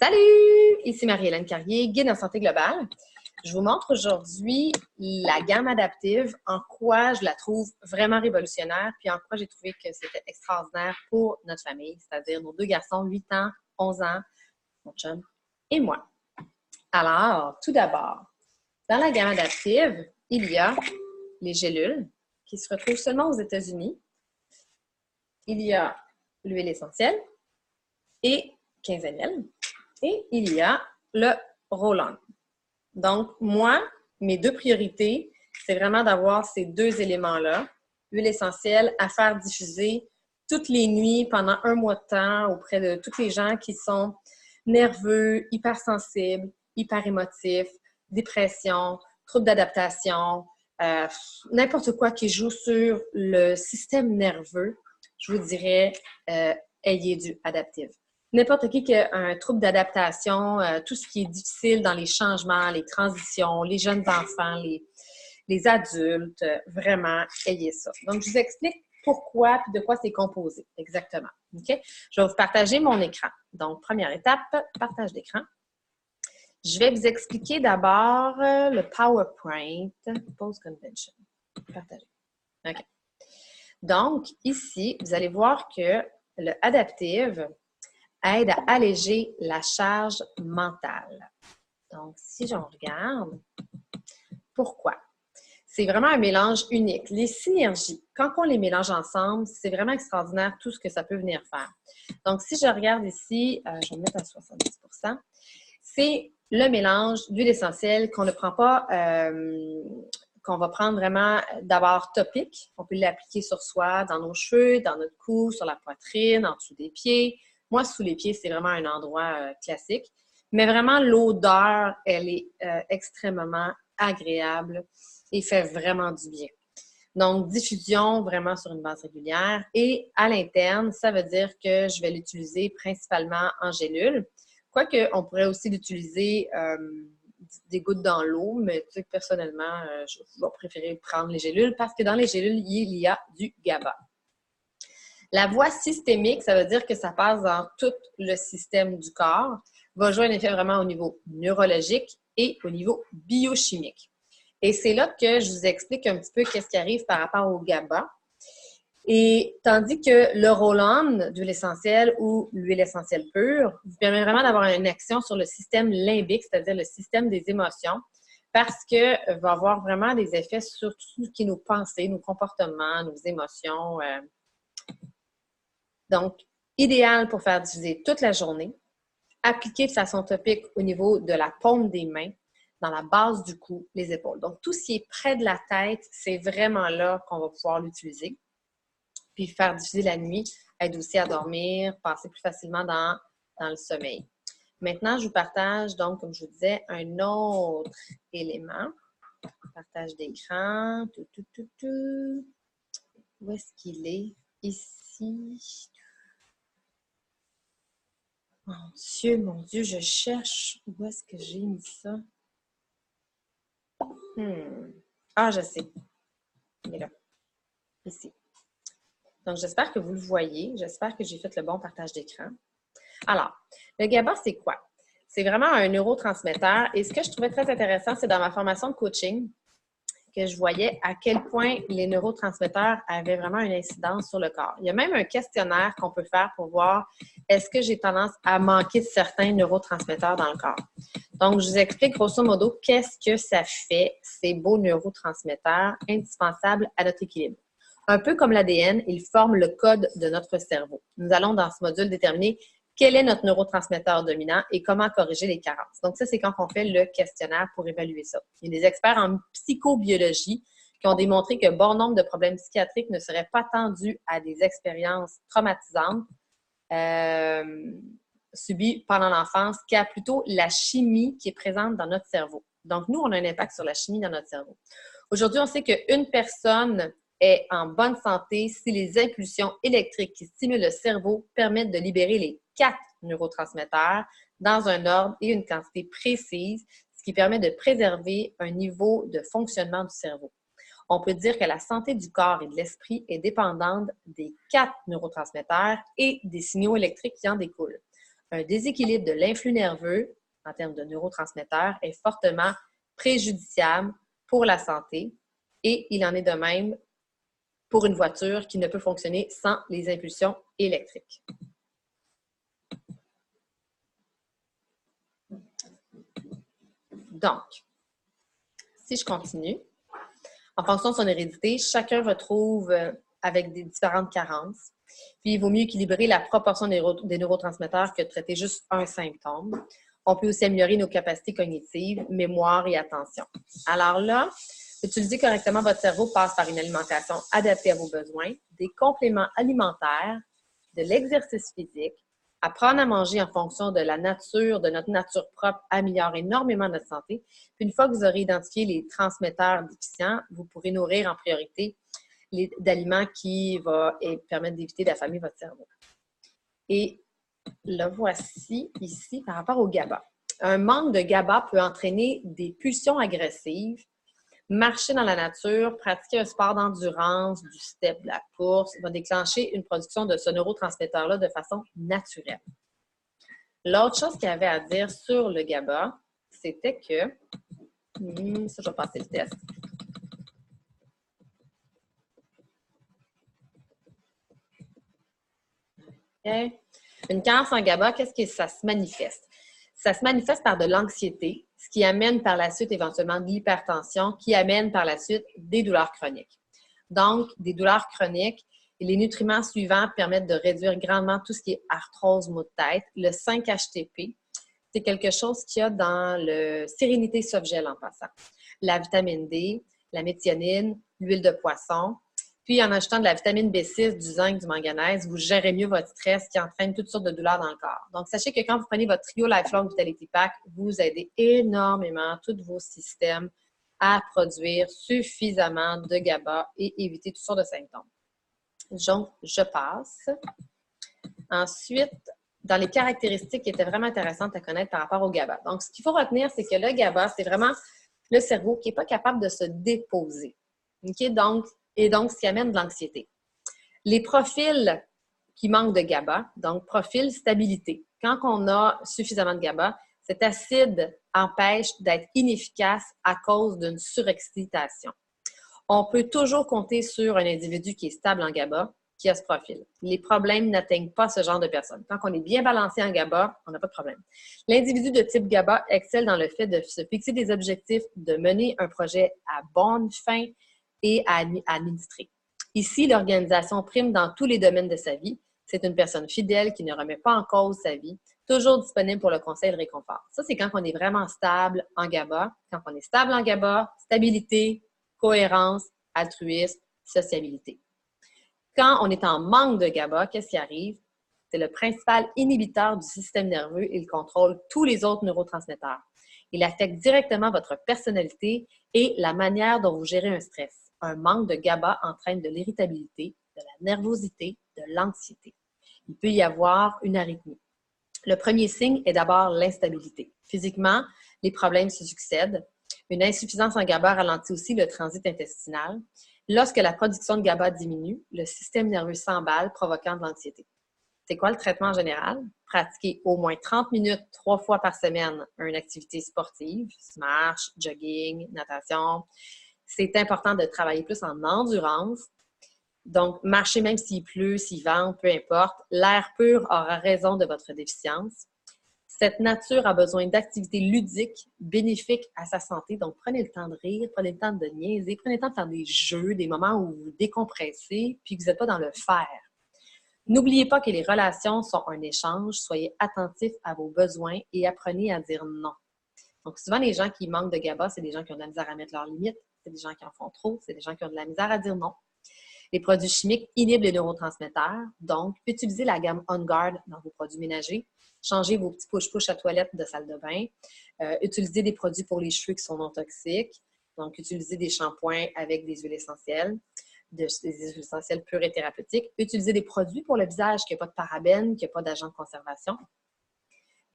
Salut! Ici Marie-Hélène Carrier, guide en santé globale. Je vous montre aujourd'hui la gamme adaptive, en quoi je la trouve vraiment révolutionnaire, puis en quoi j'ai trouvé que c'était extraordinaire pour notre famille, c'est-à-dire nos deux garçons, 8 ans, 11 ans, mon chum et moi. Alors, tout d'abord, dans la gamme adaptive, il y a les gélules qui se retrouvent seulement aux États-Unis. Il y a l'huile essentielle et 15 ml. Et il y a le roll-on. Donc, moi, mes deux priorités, c'est vraiment d'avoir ces deux éléments-là. L'huile essentielle à faire diffuser toutes les nuits pendant un mois de temps auprès de tous les gens qui sont nerveux, hypersensibles, hyperémotifs, dépression, troubles d'adaptation, n'importe quoi qui joue sur le système nerveux, je vous dirais, ayez du adaptif. N'importe qui a un trouble d'adaptation, tout ce qui est difficile dans les changements, les transitions, les jeunes enfants, les adultes, vraiment, ayez ça. Donc, je vous explique pourquoi et de quoi c'est composé exactement. OK? Je vais vous partager mon écran. Donc, première étape, partage d'écran. Je vais vous expliquer d'abord le PowerPoint, Post Convention. Partager. OK. Donc, ici, vous allez voir que le Adaptive aide à alléger la charge mentale. Donc, si j'en regarde, pourquoi? C'est vraiment un mélange unique. Les synergies, quand on les mélange ensemble, c'est vraiment extraordinaire tout ce que ça peut venir faire. Donc, si je regarde ici, je vais me mettre à 70%, c'est le mélange d'huile essentielle qu'on ne prend pas, qu'on va prendre vraiment d'abord topique. On peut l'appliquer sur soi, dans nos cheveux, dans notre cou, sur la poitrine, en dessous des pieds. Moi, sous les pieds, c'est vraiment un endroit classique. Mais vraiment, l'odeur, elle est extrêmement agréable et fait vraiment du bien. Donc, diffusion vraiment sur une base régulière. Et à l'interne, ça veut dire que je vais l'utiliser principalement en gélule. Quoique, on pourrait aussi l'utiliser des gouttes dans l'eau, mais tu sais, personnellement, je vais préférer prendre les gélules parce que dans les gélules, il y a du GABA. La voie systémique, ça veut dire que ça passe dans tout le système du corps, va jouer un effet vraiment au niveau neurologique et au niveau biochimique. Et c'est là que je vous explique un petit peu qu'est-ce qui arrive par rapport au GABA. Et tandis que le roll-on d'huile essentielle ou l'huile essentielle pure vous permet vraiment d'avoir une action sur le système limbique, c'est-à-dire le système des émotions, parce que va avoir vraiment des effets sur tout ce qui est nos pensées, nos comportements, nos émotions. Donc, idéal pour faire diffuser toute la journée, appliqué de façon topique au niveau de la paume des mains, dans la base du cou, les épaules. Donc, tout ce qui est près de la tête, c'est vraiment là qu'on va pouvoir l'utiliser. Puis, faire diffuser la nuit aide aussi à dormir, passer plus facilement dans le sommeil. Maintenant, je vous partage, donc, comme je vous disais, un autre élément. Partage d'écran. Où est-ce qu'il est? Ici. Mon Dieu, je cherche. Où est-ce que j'ai mis ça? Ah, je sais. Il est là. Ici. Donc, j'espère que vous le voyez. J'espère que j'ai fait le bon partage d'écran. Alors, le GABA, c'est quoi? C'est vraiment un neurotransmetteur. Et ce que je trouvais très intéressant, c'est dans ma formation de coaching que je voyais à quel point les neurotransmetteurs avaient vraiment une incidence sur le corps. Il y a même un questionnaire qu'on peut faire pour voir est-ce que j'ai tendance à manquer de certains neurotransmetteurs dans le corps. Donc, je vous explique grosso modo qu'est-ce que ça fait, ces beaux neurotransmetteurs indispensables à notre équilibre. Un peu comme l'ADN, ils forment le code de notre cerveau. Nous allons dans ce module déterminer quel est notre neurotransmetteur dominant et comment corriger les carences. Donc, ça, c'est quand on fait le questionnaire pour évaluer ça. Il y a des experts en psychobiologie qui ont démontré que bon nombre de problèmes psychiatriques ne seraient pas tendus à des expériences traumatisantes subies pendant l'enfance, qu'à plutôt la chimie qui est présente dans notre cerveau. Donc, nous, on a un impact sur la chimie dans notre cerveau. Aujourd'hui, on sait qu'une personne est en bonne santé si les impulsions électriques qui stimulent le cerveau permettent de libérer les 4 neurotransmetteurs dans un ordre et une quantité précise, ce qui permet de préserver un niveau de fonctionnement du cerveau. On peut dire que la santé du corps et de l'esprit est dépendante des 4 neurotransmetteurs et des signaux électriques qui en découlent. Un déséquilibre de l'influx nerveux, en termes de neurotransmetteurs, est fortement préjudiciable pour la santé et il en est de même pour une voiture qui ne peut fonctionner sans les impulsions électriques. Donc, si je continue, en fonction de son hérédité, chacun retrouve avec des différentes carences. Puis, il vaut mieux équilibrer la proportion des neurotransmetteurs que de traiter juste un symptôme. On peut aussi améliorer nos capacités cognitives, mémoire et attention. Alors là, utiliser correctement votre cerveau passe par une alimentation adaptée à vos besoins, des compléments alimentaires, de l'exercice physique. Apprendre à manger en fonction de la nature, de notre nature propre, améliore énormément notre santé. Puis une fois que vous aurez identifié les transmetteurs déficients, vous pourrez nourrir en priorité d'aliments qui vont permettre d'éviter d'affamer votre cerveau. Et le voici ici par rapport au GABA. Un manque de GABA peut entraîner des pulsions agressives. Marcher dans la nature, pratiquer un sport d'endurance, du step, de la course, va déclencher une production de ce neurotransmetteur-là de façon naturelle. L'autre chose qu'il y avait à dire sur le GABA, c'était que... ça, je vais passer le test. Okay. Une carence en GABA, qu'est-ce que ça se manifeste? Ça se manifeste par de l'anxiété, ce qui amène par la suite éventuellement de l'hypertension, qui amène par la suite des douleurs chroniques. Donc, des douleurs chroniques, et les nutriments suivants permettent de réduire grandement tout ce qui est arthrose, maux de tête. Le 5-HTP, c'est quelque chose qu'il y a dans le Sérénité Softgel en passant. La vitamine D, la méthionine, l'huile de poisson. Puis, en ajoutant de la vitamine B6, du zinc, du manganèse, vous gérez mieux votre stress qui entraîne toutes sortes de douleurs dans le corps. Donc, sachez que quand vous prenez votre trio Lifelong Vitality Pack, vous aidez énormément tous vos systèmes à produire suffisamment de GABA et éviter toutes sortes de symptômes. Donc, je passe. Ensuite, dans les caractéristiques qui étaient vraiment intéressantes à connaître par rapport au GABA. Donc, ce qu'il faut retenir, c'est que le GABA, c'est vraiment le cerveau qui n'est pas capable de se déposer. Okay? Donc, ce qui amène de l'anxiété. Les profils qui manquent de GABA, donc profil stabilité. Quand on a suffisamment de GABA, cet acide empêche d'être inefficace à cause d'une surexcitation. On peut toujours compter sur un individu qui est stable en GABA, qui a ce profil. Les problèmes n'atteignent pas ce genre de personnes. Quand on est bien balancé en GABA, on n'a pas de problème. L'individu de type GABA excelle dans le fait de se fixer des objectifs, de mener un projet à bonne fin et à administrer. Ici, l'organisation prime dans tous les domaines de sa vie. C'est une personne fidèle qui ne remet pas en cause sa vie, toujours disponible pour le conseil et le réconfort. Ça, c'est quand on est vraiment stable en GABA. Quand on est stable en GABA, stabilité, cohérence, altruisme, sociabilité. Quand on est en manque de GABA, qu'est-ce qui arrive? C'est le principal inhibiteur du système nerveux et il contrôle tous les autres neurotransmetteurs. Il affecte directement votre personnalité et la manière dont vous gérez un stress. Un manque de GABA entraîne de l'irritabilité, de la nervosité, de l'anxiété. Il peut y avoir une arythmie. Le premier signe est d'abord l'instabilité. Physiquement, les problèmes se succèdent. Une insuffisance en GABA ralentit aussi le transit intestinal. Lorsque la production de GABA diminue, le système nerveux s'emballe, provoquant de l'anxiété. C'est quoi le traitement en général? Pratiquer au moins 30 minutes, 3 fois par semaine, une activité sportive, marche, jogging, natation. C'est important de travailler plus en endurance. Donc, marcher même s'il pleut, s'il vente, peu importe. L'air pur aura raison de votre déficience. Cette nature a besoin d'activités ludiques, bénéfiques à sa santé. Donc, prenez le temps de rire, prenez le temps de niaiser, prenez le temps de faire des jeux, des moments où vous décompressez, puis que vous n'êtes pas dans le faire. N'oubliez pas que les relations sont un échange. Soyez attentifs à vos besoins et apprenez à dire non. Donc, souvent, les gens qui manquent de GABA, c'est des gens qui ont de la misère à mettre leurs limites, c'est des gens qui en font trop, c'est des gens qui ont de la misère à dire non. Les produits chimiques inhibent les neurotransmetteurs, donc utilisez la gamme On Guard dans vos produits ménagers. Changez vos petits push-push à toilette de salle de bain. Utilisez des produits pour les cheveux qui sont non toxiques. Donc, utilisez des shampoings avec des huiles essentielles, des huiles essentielles pures et thérapeutiques. Utilisez des produits pour le visage qui n'ont pas de parabènes, qui n'ont pas d'agents de conservation.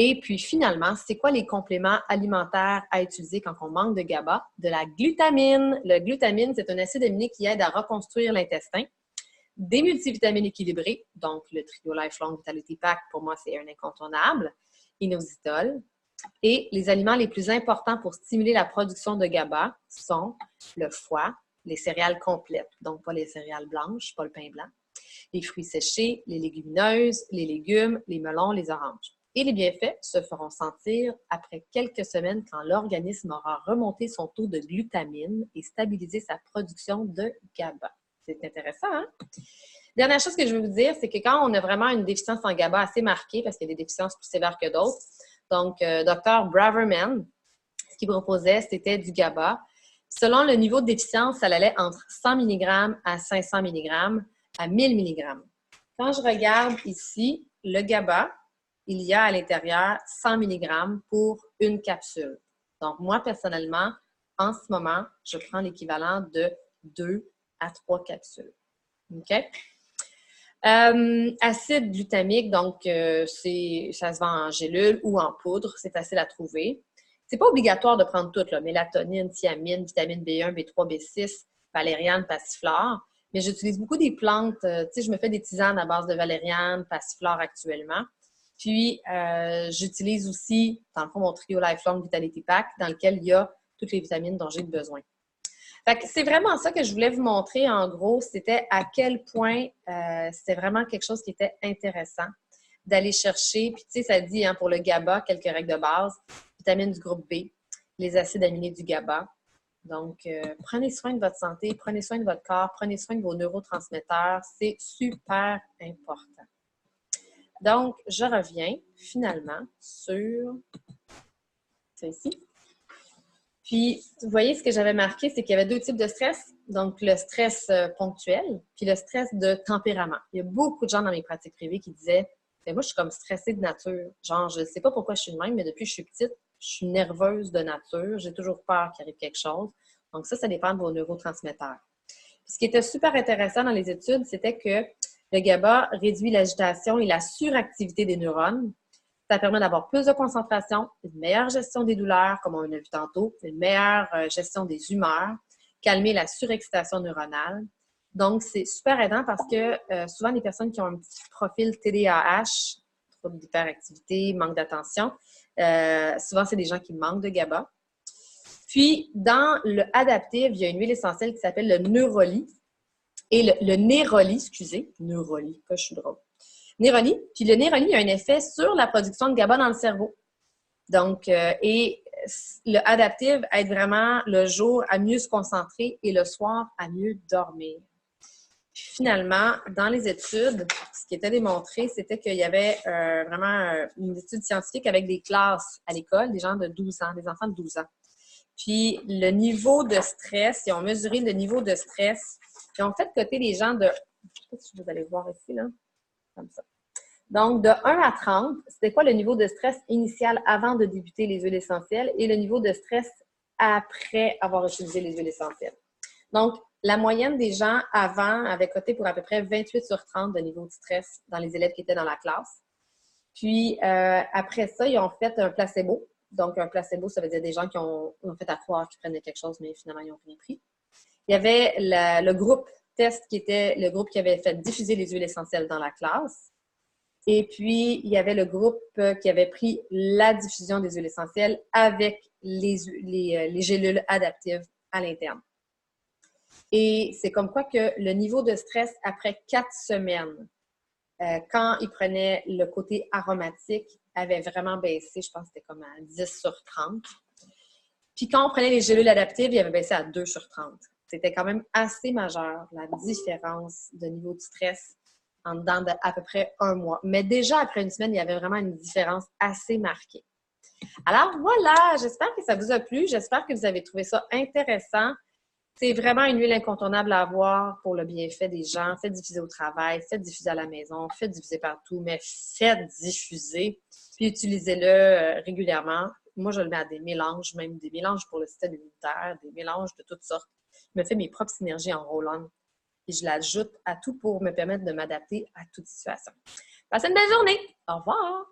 Et puis, finalement, c'est quoi les compléments alimentaires à utiliser quand on manque de GABA? De la glutamine. Le glutamine, c'est un acide aminé qui aide à reconstruire l'intestin. des multivitamines équilibrés, donc le trio Lifelong Vitality Pack, pour moi, c'est un incontournable, inositol. Et les aliments les plus importants pour stimuler la production de GABA sont le foie, les céréales complètes, donc pas les céréales blanches, pas le pain blanc, les fruits séchés, les légumineuses, les légumes, les melons, les oranges. Et les bienfaits se feront sentir après quelques semaines quand l'organisme aura remonté son taux de glutamine et stabilisé sa production de GABA. C'est intéressant, hein? Dernière chose que je veux vous dire, c'est que quand on a vraiment une déficience en GABA assez marquée, parce qu'il y a des déficiences plus sévères que d'autres, donc Dr. Braverman, ce qu'il proposait, c'était du GABA. Selon le niveau de déficience, ça allait entre 100 mg à 500 mg à 1000 mg. Quand je regarde ici, le GABA, il y a à l'intérieur 100 mg pour une capsule. Donc, moi, personnellement, en ce moment, je prends l'équivalent de 2 à 3 capsules. OK? Acide glutamique, donc ça se vend en gélule ou en poudre, c'est facile à trouver. C'est pas obligatoire de prendre tout, là, mélatonine, thiamine, vitamine B1, B3, B6, valériane, passiflore, mais j'utilise beaucoup des plantes, tu sais, je me fais des tisanes à base de valériane, passiflore actuellement. Puis, j'utilise aussi, dans le fond, mon trio Lifelong Vitality Pack, dans lequel il y a toutes les vitamines dont j'ai besoin. C'est vraiment ça que je voulais vous montrer, en gros, c'était à quel point c'était vraiment quelque chose qui était intéressant d'aller chercher. Puis, tu sais, ça dit, hein, pour le GABA, quelques règles de base, vitamines du groupe B, les acides aminés du GABA. Donc, prenez soin de votre santé, prenez soin de votre corps, prenez soin de vos neurotransmetteurs. C'est super important. Donc, je reviens finalement sur ceci. Puis, vous voyez, ce que j'avais marqué, c'est qu'il y avait 2 types de stress. Donc, le stress ponctuel, puis le stress de tempérament. Il y a beaucoup de gens dans mes pratiques privées qui disaient « moi, je suis comme stressée de nature. Genre, je ne sais pas pourquoi je suis de même, mais depuis que je suis petite, je suis nerveuse de nature. J'ai toujours peur qu'il arrive quelque chose. » Donc, ça dépend de vos neurotransmetteurs. Puis, ce qui était super intéressant dans les études, c'était que le GABA réduit l'agitation et la suractivité des neurones. Ça permet d'avoir plus de concentration, une meilleure gestion des douleurs, comme on l'a vu tantôt, une meilleure gestion des humeurs, calmer la surexcitation neuronale. Donc, c'est super aidant parce que souvent, les personnes qui ont un petit profil TDAH, trouble d'hyperactivité, manque d'attention, souvent, c'est des gens qui manquent de GABA. Puis, dans le adaptif, il y a une huile essentielle qui s'appelle le Neuroli. Et le Néroli, excusez, Neuroli, que je suis drôle. Néroli. Puis le Néroli a un effet sur la production de GABA dans le cerveau. Donc, et le adaptif aide vraiment le jour à mieux se concentrer et le soir à mieux dormir. Puis finalement, dans les études, ce qui était démontré, c'était qu'il y avait vraiment une étude scientifique avec des classes à l'école, des gens de 12 ans, des enfants de 12 ans. Puis le niveau de stress, ils ont mesuré le niveau de stress, ils ont fait coter les gens de, je ne sais pas si vous allez voir ici, là, comme ça. Donc, de 1 à 30, c'était quoi le niveau de stress initial avant de débuter les huiles essentielles et le niveau de stress après avoir utilisé les huiles essentielles. Donc, la moyenne des gens avant avait coté pour à peu près 28 sur 30 de niveau de stress dans les élèves qui étaient dans la classe. Puis, après ça, ils ont fait un placebo. Donc, un placebo, ça veut dire des gens qui ont fait à croire qu'ils prenaient quelque chose, mais finalement, ils n'ont rien pris. Il y avait le groupe test qui était le groupe qui avait fait diffuser les huiles essentielles dans la classe. Et puis, il y avait le groupe qui avait pris la diffusion des huiles essentielles avec les gélules adaptives à l'interne. Et c'est comme quoi que le niveau de stress après 4 semaines, quand ils prenaient le côté aromatique, avait vraiment baissé, je pense que c'était comme à 10 sur 30. Puis quand on prenait les gélules adaptives, il avait baissé à 2 sur 30. C'était quand même assez majeur, la différence de niveau de stress en dedans d'à peu près 1 mois. Mais déjà, après 1 semaine, il y avait vraiment une différence assez marquée. Alors voilà, j'espère que ça vous a plu. J'espère que vous avez trouvé ça intéressant. C'est vraiment une huile incontournable à avoir pour le bienfait des gens. Faites diffuser au travail, faites diffuser à la maison, faites diffuser partout, mais faites diffuser. Puis utilisez-le régulièrement. Moi, je le mets à des mélanges, même des mélanges pour le système immunitaire, des mélanges de toutes sortes. Je me fais mes propres synergies en roll-on et je l'ajoute à tout pour me permettre de m'adapter à toute situation. Passez une belle journée! Au revoir!